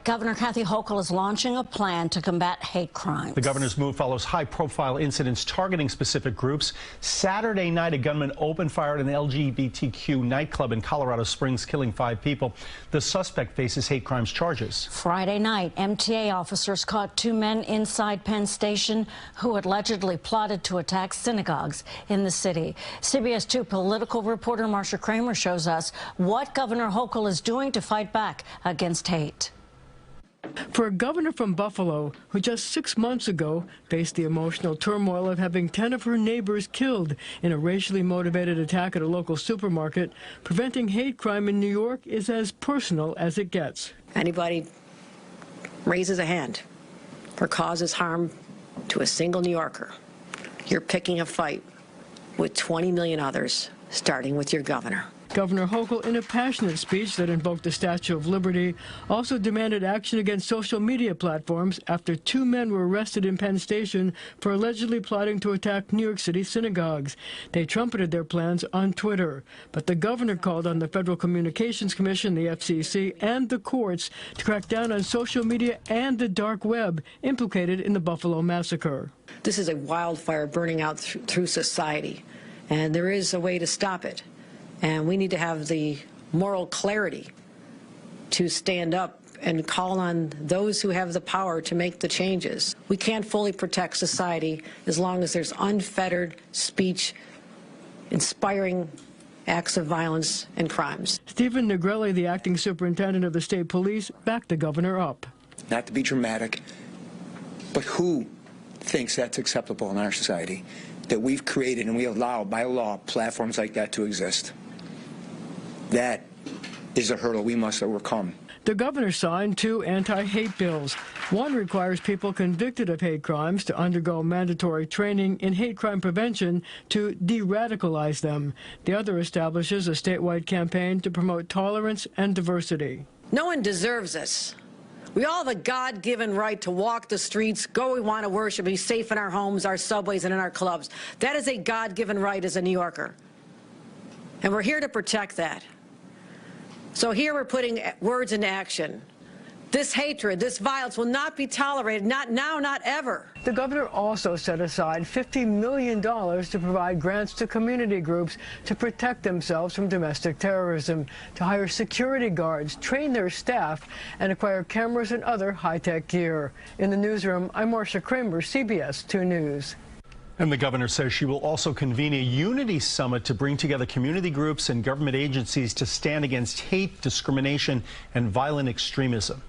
Governor Kathy Hochul is launching a plan to combat hate crimes. The governor's move follows high-profile incidents targeting specific groups. Saturday night, a gunman opened fire at an LGBTQ nightclub in Colorado Springs, killing 5 people. The suspect faces hate crimes charges. Friday night, MTA officers caught 2 men inside Penn Station who allegedly plotted to attack synagogues in the city. CBS 2 political reporter Marsha Kramer shows us what Governor Hochul is doing to fight back against hate. For a governor from Buffalo who just 6 months ago faced the emotional turmoil of having 10 of her neighbors killed in a racially motivated attack at a local supermarket, preventing hate crime in New York is as personal as it gets. Anybody raises a hand or causes harm to a single New Yorker, you're picking a fight with 20 million others, starting with your governor. Governor Hochul, in a passionate speech that invoked the Statue of Liberty, also demanded action against social media platforms after 2 men were arrested in Penn Station for allegedly plotting to attack New York City synagogues. They trumpeted their plans on Twitter. But the governor called on the Federal Communications Commission, the FCC, and the courts to crack down on social media and the dark web implicated in the Buffalo massacre. This is a wildfire burning out through society, and there is a way to stop it. And we need to have the moral clarity to stand up and call on those who have the power to make the changes. We can't fully protect society as long as there's unfettered speech inspiring acts of violence and crimes. Stephen Negrelli, the acting superintendent of the state police, backed the governor up. Not to be dramatic, but who thinks that's acceptable in our society, that we've created and we allow by law platforms like that to exist? That is a hurdle we must overcome. The governor signed 2 anti-hate bills. One requires people convicted of hate crimes to undergo mandatory training in hate crime prevention to de-radicalize them. The other establishes a statewide campaign to promote tolerance and diversity. No one deserves this. We all have a God-given right to walk the streets, go where we want to worship, be safe in our homes, our subways, and in our clubs. That is a God-given right as a New Yorker. And we're here to protect that. So here we're putting words into action. This hatred, this violence will not be tolerated, not now, not ever. The governor also set aside $50 million to provide grants to community groups to protect themselves from domestic terrorism, to hire security guards, train their staff, and acquire cameras and other high-tech gear. In the newsroom, I'm Marsha Kramer, CBS 2 News. And the governor says she will also convene a unity summit to bring together community groups and government agencies to stand against hate, discrimination, and violent extremism.